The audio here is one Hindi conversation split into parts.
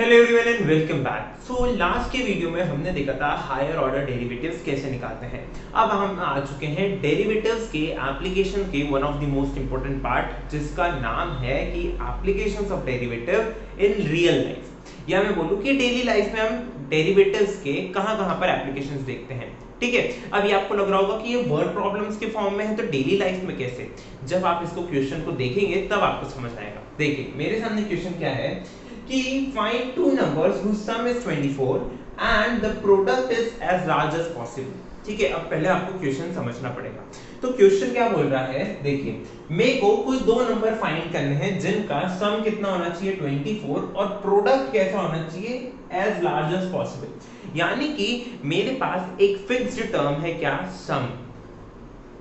Hello everyone and welcome back. So last के वीडियो में हमने देखा था हायर ऑर्डर डेरिवेटिव्स कैसे निकालते हैं। अब हम आ चुके हैं डेरिवेटिव्स के एप्लीकेशन के one of the most important part, जिसका नाम है कि applications of derivative in real life, या मैं बोलूं कि डेली लाइफ में हम डेरिवेटिव्स के कहां-कहां पर एप्लीकेशंस देखते हैं। ठीक है, अभी आपको लग रहा होगा कि ये वर्ड प्रॉब्लम्स के फॉर्म में है, तो डेली लाइफ में कैसे? जब आप इसको क्वेश्चन को देखेंगे तब आपको समझ आएगा। देखिए मेरे सामने क्वेश्चन क्या है कि find two numbers whose sum is 24 and the product is as large as possible। ठीक है, अब पहले आपको क्वेश्चन समझना पड़ेगा। तो क्वेश्चन क्या बोल रहा है, देखिए मेरे को कुछ दो नंबर फाइंड करने हैं जिनका सम कितना होना चाहिए 24 और प्रोडक्ट कैसा होना चाहिए as large as possible। यानी कि मेरे पास एक फिक्स्ड टर्म है, क्या? सम।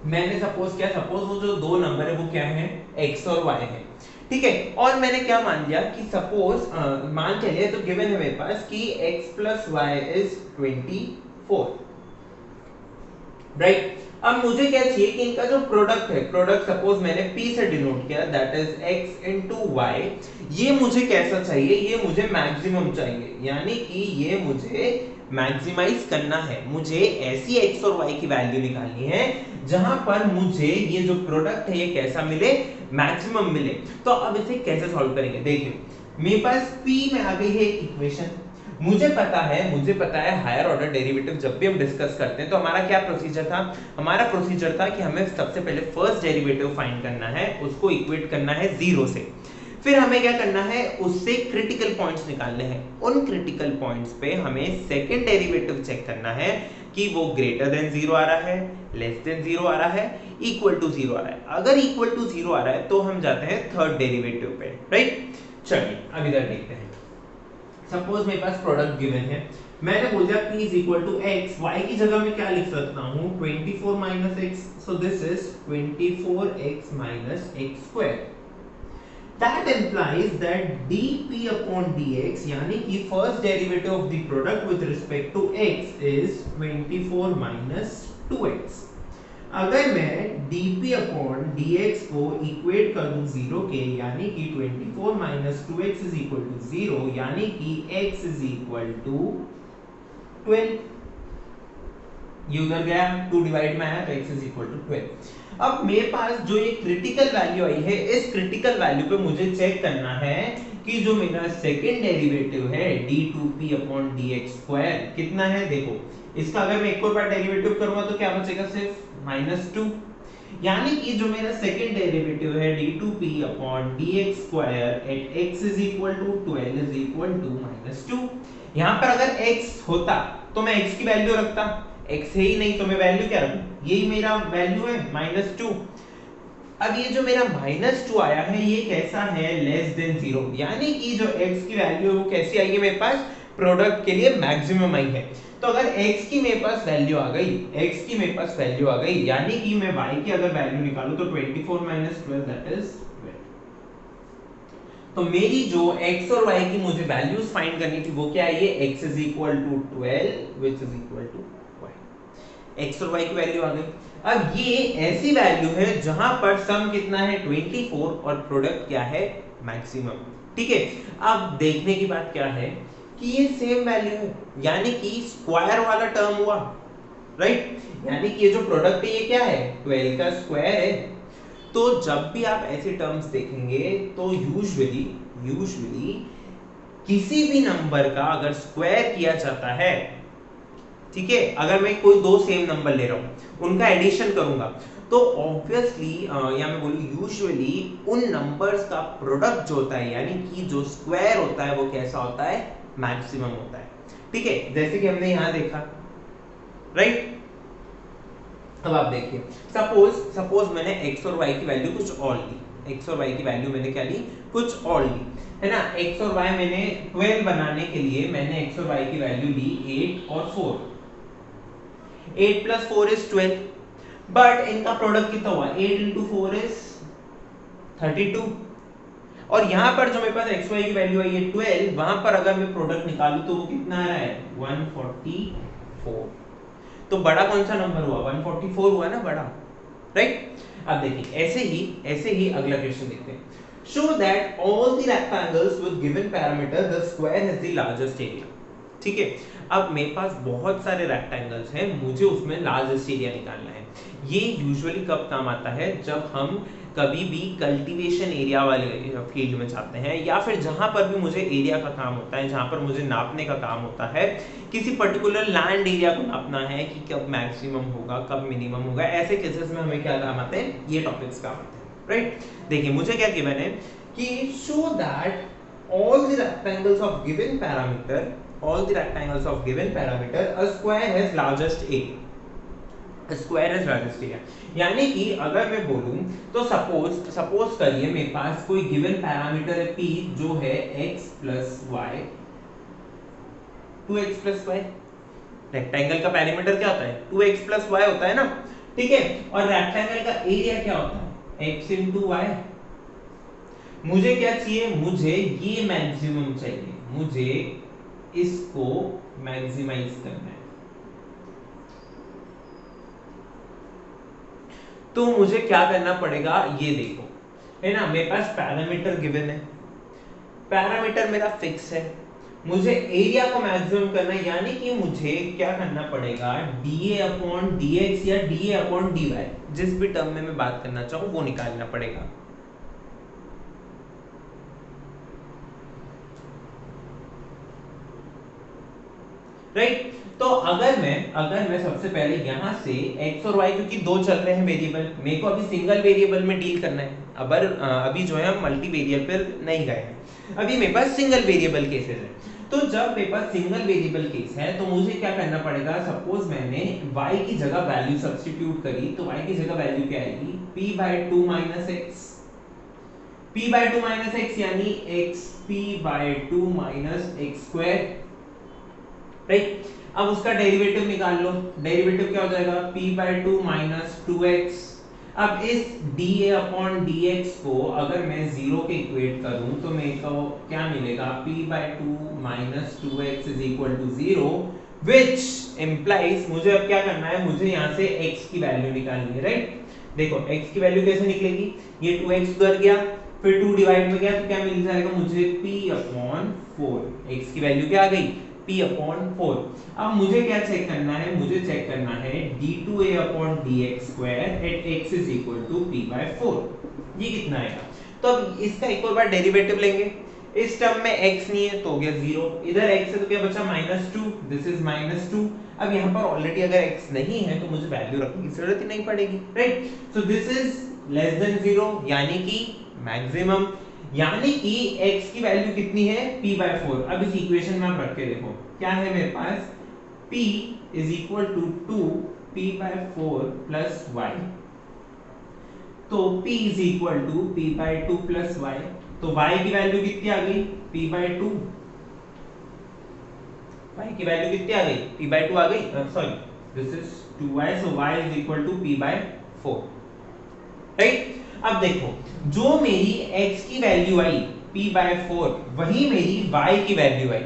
मैंने सपोज वो जो दो नंबर है वो क्या है, x और y है। ठीक है, और मैंने क्या मान लिया कि सपोज मान चलिए तो गिवन है मेरे पास कि x plus y is 24, right. अब मुझे क्या चाहिए कि इनका जो प्रोडक्ट है, प्रोडक्ट सपोज मैंने p से डिनोट किया, that is x into y। ये मुझे कैसा चाहिए? ये मुझे मैक्सिमम चाहिए, यानी कि ये मुझे मैक्सिमाइज करना है। मुझे ऐसी x और y की वैल्यू निकालनी है जहां पर मुझे ये जो प्रोडक्ट है ये कैसा मिले, मैक्सिमम मिले। तो अब इसे कैसे सॉल्व करेंगे? देखिए मेरे पास p में आ गई है एक इक्वेशन। मुझे पता है हायर ऑर्डर डेरिवेटिव जब भी हम डिस्कस करते हैं तो हमारा क्या प्रोसीजर था? हमारा प्रोसीजर था कि हमें सबसे पहले फर्स्ट डेरिवेटिव फाइंड करना है, उसको इक्वेट करना है जीरो से। फिर हमें क्या करना है, उससे क्रिटिकल पॉइंट्स निकालने हैं। उन क्रिटिकल पॉइंट्स पे हमें सेकंड डेरिवेटिव चेक करना है कि वो ग्रेटर देन जीरो आ रहा है, लेस देन जीरो आ रहा है, इक्वल टू जीरो आ रहा है। अगर इक्वल टू जीरो आ रहा है तो हम जाते हैं थर्ड डेरिवेटिव पे, राइट। चलिए अब इधर देखते हैं। सपोज मेरे पास प्रोडक्ट गिवन है, मैंने बोल दिया p is equal to x, y की जगह में क्या लिख सकता हूँ 24 minus x, so this is 24x minus x square। That implies that dp upon dx, यानी कि first derivative of the product with respect to x is 24 minus 2x। अगर मैं dp upon dx को इक्वेट कर दूं जीरो के, यानी कि 24 minus 2x is equal to 0, यानी कि x is equal to 12। ये उधर गया, 2 डिवाइड में आया तो x is equal to 12। अब मेरे पास जो ये क्रिटिकल वैल्यू आई है, इस क्रिटिकल वैल्यू पे मुझे चेक करना है कि जो मेरा सेकंड डेरिवेटिव है d2p upon dx स्क्वायर कितना है। देखो इसका अगर मैं एक और बार डेरिवेटिव करूंगा तो क्या बचेगा, सिर्फ -2। यानी कि जो मेरा सेकंड डेरिवेटिव है d2p upon dx square at x is equal to 12 is equal to -2। यहां पर अगर x होता तो मैं x की वैल्यू रखता, x है ही नहीं तो मैं वैल्यू क्या रखूं, यही मेरा वैल्यू है -2। अब ये जो मेरा -2 आया है ये कैसा है, लेस देन 0, यानी कि जो x की वैल्यू है वो कैसी आई है मेरे पास, प्रोडक्ट के लिए मैक्सिमम आई है। तो अगर x की मेरे पास वैल्यू आ गई, यानी कि मैं y की अगर वैल्यू निकालूं तो 24 - 12 दैट इज 12। तो मेरी जो x और y की मुझे वैल्यूज फाइंड करनी थी वो क्या है, ये x is equal to 12 which is equal to y। x और y की वैल्यू आ गई। अब ये ऐसी वैल्यू है जहां पर सम कितना है 24 और प्रोडक्ट क्या है, मैक्सिमम। ठीक है, अब देखने की बात क्या है कि ये सेम वैल्यू है, यानी कि स्क्वायर वाला टर्म हुआ, राइट। यानी कि ये जो प्रोडक्ट है ये क्या है, 12 का स्क्वायर है। तो जब भी आप ऐसे टर्म्स देखेंगे तो यूजुअली किसी भी नंबर का अगर स्क्वायर किया जाता है, ठीक है, अगर मैं कोई दो सेम नंबर ले रहा हूं उनका एडिशन करूंगा तो ऑब्वियसली या मैं बोलूं यूजुअली उन नंबर्स का प्रोडक्ट जो होता है, यानी कि जो स्क्वायर होता है वो कैसा होता है, मैक्सिमम होता है। ठीक है, जैसे कि हमने यहां देखा, राइट। अब आप देखिए सपोज मैंने x और y की वैल्यू कुछ और ली, x और y की वैल्यू मैंने क्या ली, कुछ और ली, है ना। x और y मैंने 12 बनाने के लिए मैंने x और y की वैल्यू ली 8 और 4। 8 plus 4 is 12, बट इनका प्रोडक्ट कितना हुआ, 8 into 4 is 32। और यहां पर जो मेरे पास xy की वैल्यू आई है 12, वहां पर अगर मैं प्रोडक्ट निकालूं तो वो कितना आ रहा है, 144। तो बड़ा कौन सा नंबर हुआ, 144 हुआ ना बड़ा, राइट। अब देखिए ऐसे ही अगला क्वेश्चन देखते हैं। show that all the rectangles with given parameter the square has the largest area. ठीक है, अब मेरे पास बहुत सारे रेक्टेंगल्स हैं, मुझे उसमें लार्जेस्ट एरिया निकालना है। ये यूजुअली कब काम आता है, जब हम कभी भी कल्टीवेशन एरिया वाले फील्ड में जाते हैं, या फिर जहां पर भी मुझे एरिया का काम होता है, जहां पर मुझे नापने का काम होता है, किसी पर्टिकुलर लैंड एरिया को नापना है कि कब मैक्सिमम होगा, कब मिनिमम होगा, ऐसे केसेस में हमें क्या काम आते हैं, ये टॉपिक्स काम आते हैं, राइट। देखिए मुझे क्या गिवन है कि show that all the rectangles of given parameter, all the rectangles of given parameter a square has largest area, a square has largest area। यानी कि अगर मैं बोलूं तो सपोज करिए मेरे पास कोई गिवन पैरामीटर है p जो है x plus y, 2x plus y। Rectangle का पैरामीटर क्या होता है, 2x plus y होता है ना, ठीक है। और रेक्टेंगल का एरिया क्या होता है, x into y। मुझे क्या चाहिए, मुझे ये मैक्सिमम चाहिए, मुझे इसको मैक्सिमाइज करना है। तो मुझे क्या करना पड़ेगा, ये देखो है ना, मेरे पास पैरामीटर गिवन है, पैरामीटर मेरा फिक्स है, मुझे एरिया को मैक्सिमम करना है, यानी कि मुझे क्या करना पड़ेगा, dA अपॉन dx या dA अपॉन dy, जिस भी टर्म में मैं बात करना चाहूं वो निकालना पड़ेगा। राइट, तो अगर मैं सबसे पहले यहां से x और y, क्योंकि दो चल रहे हैं वेरिएबल, मेरे को अभी सिंगल वेरिएबल में डील करना है, अभी जो है हम मल्टी वेरिएबल नहीं गए हैं, अभी मेरे पास सिंगल वेरिएबल केसेस है। तो जब मेरे पास सिंगल वेरिएबल केस है तो मुझे क्या करना पड़ेगा, सपोज मैंने y की जगह वैल्यू सब्स्टिट्यूट करी, तो y की जगह वैल्यू क्या आएगी, p/2 - x, p/2 - x यानी xp/2 - x², राइट। अब उसका डेरिवेटिव निकाल लो, डेरिवेटिव क्या हो जाएगा, p/2 - 2x। अब इस dA अपॉन dx को अगर मैं 0 के इक्वेट करूं तो मेरे को क्या मिलेगा, p/2 - 2x = 0, which implies मुझे अब क्या करना है, मुझे यहां से x की वैल्यू निकालनी है, राइट। देखो x की वैल्यू कैसे निकलेगी, ये 2x उधर गया, फिर 2 डिवाइड में गया तो क्या मिल जाएगा मुझे, p/4। x की वैल्यू क्या आ गई, p/4। अब मुझे क्या चेक करना है, मुझे चेक करना है d2a upon dx² eight x = p/4, ये कितना आएगा। तो अब इसका एक और बार डेरिवेटिव लेंगे, इस टर्म में x नहीं है तो हो गया 0, इधर x है तो क्या बचा -2, दिस इज -2। अब यहाँ पर ऑलरेडी अगर x नहीं है तो मुझे वैल्यू रखने की जरूरत ही नहीं पड़ेगी, right. So this is less than 0 यानी कि मैक्सिमम, यानी कि x की वैल्यू कितनी है, p/4। अब इस इक्वेशन में आप रख के देखो क्या है मेरे पास, p = 2 p/4 plus y, तो p = p/2 plus y, तो y की वैल्यू कितनी आ गई, p/2, y की वैल्यू कितनी आ गई, p/2 आ गई, sorry this is 2y, so y = p/4, right. अब देखो जो मेरी x की वैल्यू आई p/4, वही मेरी y की वैल्यू आई,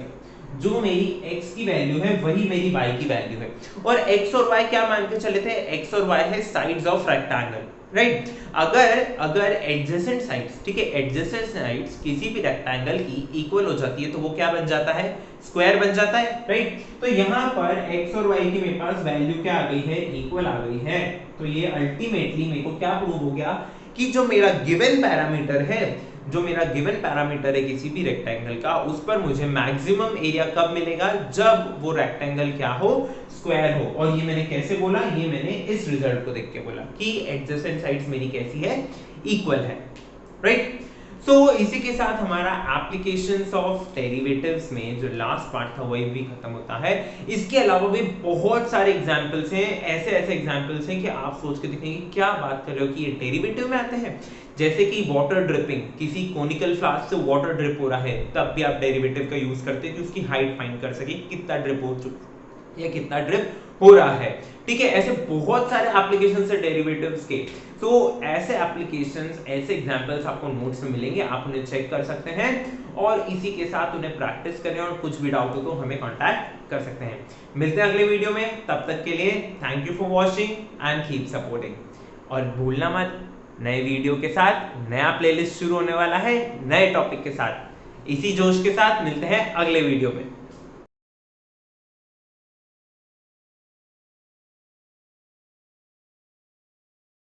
जो मेरी x की वैल्यू है वही मेरी y की वैल्यू है। और x और y क्या मान के चले थे, x और y है साइड्स ऑफ रेक्टेंगल, राइट। अगर एडजेसेंट साइड्स, ठीक है, एडजेसेंट साइड्स किसी भी रेक्टेंगल की इक्वल हो जाती है तो वो क्या बन जाता है, स्क्वायर बन जाता है, राइट। तो यहाँ पर x और y की मेरे पास वैल्यू क्या आ गई है, इक्वल आ गई है। तो ये अल्टीमेटली मेरे को क्या प्रूव हो गया कि जो मेरा गिवन पैरामीटर है, जो मेरा गिवन पैरामीटर है किसी भी रेक्टेंगल का, उस पर मुझे मैक्सिमम एरिया कब मिलेगा, जब वो रेक्टेंगल क्या हो, स्क्वायर हो। और ये मैंने कैसे बोला, ये मैंने इस रिजल्ट को देख के बोला कि एडजेसेंट साइड्स मेरी कैसी है, इक्वल है, राइट। सो इसी के साथ हमारा एप्लीकेशंस ऑफ डेरिवेटिव्स में जो लास्ट पार्ट था वही भी खत्म होता है। इसके अलावा भी बहुत सारे एग्जांपल्स हैं, ऐसे एग्जांपल्स हैं कि आप सोच के देखेंगे क्या बात कर रहे हो कि ये डेरिवेटिव में आते हैं। जैसे कि वाटर ड्रिपिंग, किसी कोनिकल फ्लास्क से वाटर ड्रिप हो रहा है तब भी आप डेरिवेटिव का यूज करते हैं कि उसकी हाइट फाइंड कर सके, कितना ड्रिप हो या कितना ड्रिप हो रहा है, ठीक है। ऐसे बहुत सारे एप्लीकेशंस है डेरिवेटिव्स के। तो ऐसे एप्लीकेशंस, ऐसे एग्जांपल्स आपको नोट्स में मिलेंगे, आप उन्हें चेक कर सकते हैं और इसी के साथ उन्हें प्रैक्टिस करें और कुछ भी डाउट हो तो हमें कांटेक्ट कर सकते हैं। मिलते हैं अगले वीडियो में, तब तक के लिए thank you for watching and keep supporting. और भूलना मत नए वीडियो के साथ, नया प्लेलिस्ट शुरू होने वाला है नए टॉपिक के साथ। इसी जोश के साथ मिलते हैं अगले वीडियो में।